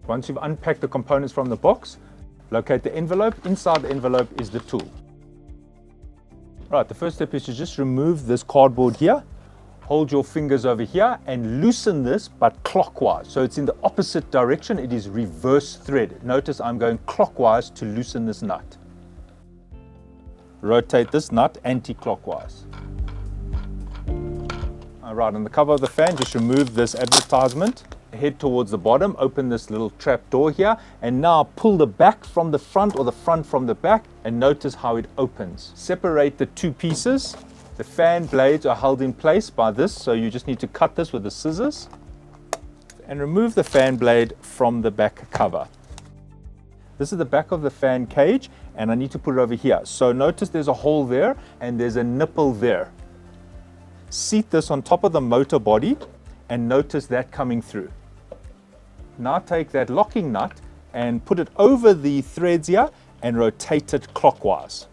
Once you've unpacked the components from the box, locate the envelope. Inside the envelope is the tool. Right, the first step is to just remove this cardboard here. Hold your fingers over here and loosen this, but clockwise. So it's in the opposite direction. It is reverse thread. Notice I'm going clockwise to loosen this nut. Rotate this nut anti-clockwise. All right, on the cover of the fan, just remove this advertisement. Head towards the bottom, open this little trap door here, and now pull the back from the front or the front from the back, and notice how it opens. Separate the two pieces. The fan blades are held in place by this, so you just need to cut this with the scissors and remove the fan blade from the back cover. This is the back of the fan cage, and I need to put it over here. So notice there's a hole there and there's a nipple there. Seat this on top of the motor body and notice that coming through. Now take that locking nut and put it over the threads here and rotate it clockwise.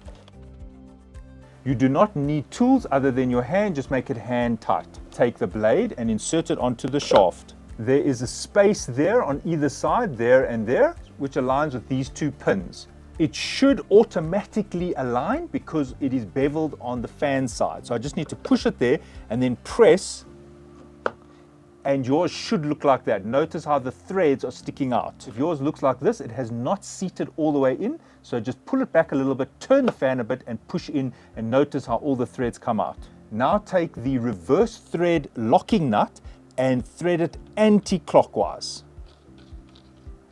You do not need tools other than your hand, just make it hand tight. Take the blade and insert it onto the shaft. There is a space there on either side, there and there, which aligns with these two pins. It should automatically align because it is beveled on the fan side. So I just need to push it there and then press, and yours should look like that. Notice how the threads are sticking out. If yours looks like this, it has not seated all the way in. So just pull it back a little bit, turn the fan a bit and push in, and notice how all the threads come out. Now take the reverse thread locking nut and thread it anti-clockwise.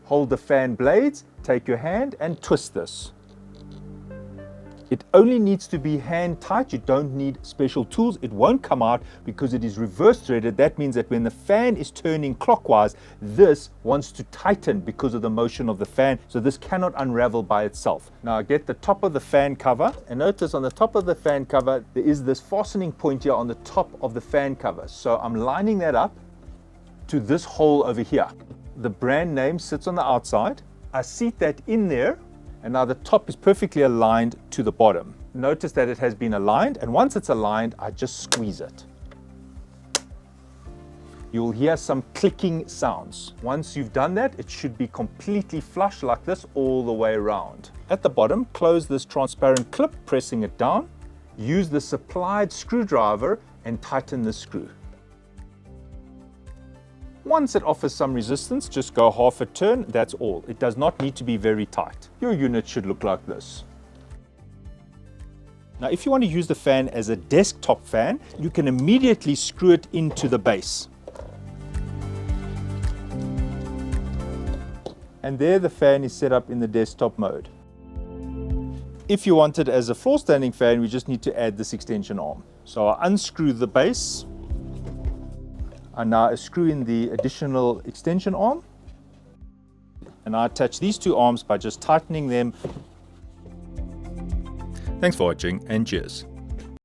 Hold the fan blades, take your hand and twist this. It only needs to be hand tight. You don't need special tools. It won't come out because it is reverse threaded. That means that when the fan is turning clockwise, this wants to tighten because of the motion of the fan. So this cannot unravel by itself. Now get the top of the fan cover, and notice on the top of the fan cover, there is this fastening point here on the top of the fan cover. So I'm lining that up to this hole over here. The brand name sits on the outside. I seat that in there. And now the top is perfectly aligned to the bottom. Notice that it has been aligned, and once it's aligned, I just squeeze it. You'll hear some clicking sounds. Once you've done that, it should be completely flush like this all the way around. At the bottom, close this transparent clip, pressing it down. Use the supplied screwdriver and tighten the screw. Once it offers some resistance, just go half a turn, that's all. It does not need to be very tight. Your unit should look like this. Now, if you want to use the fan as a desktop fan, you can immediately screw it into the base. And there the fan is set up in the desktop mode. If you want it as a floor standing fan, we just need to add this extension arm. So I unscrew the base. I now screw in the additional extension arm, and I attach these two arms by just tightening them. Thanks for watching, and cheers.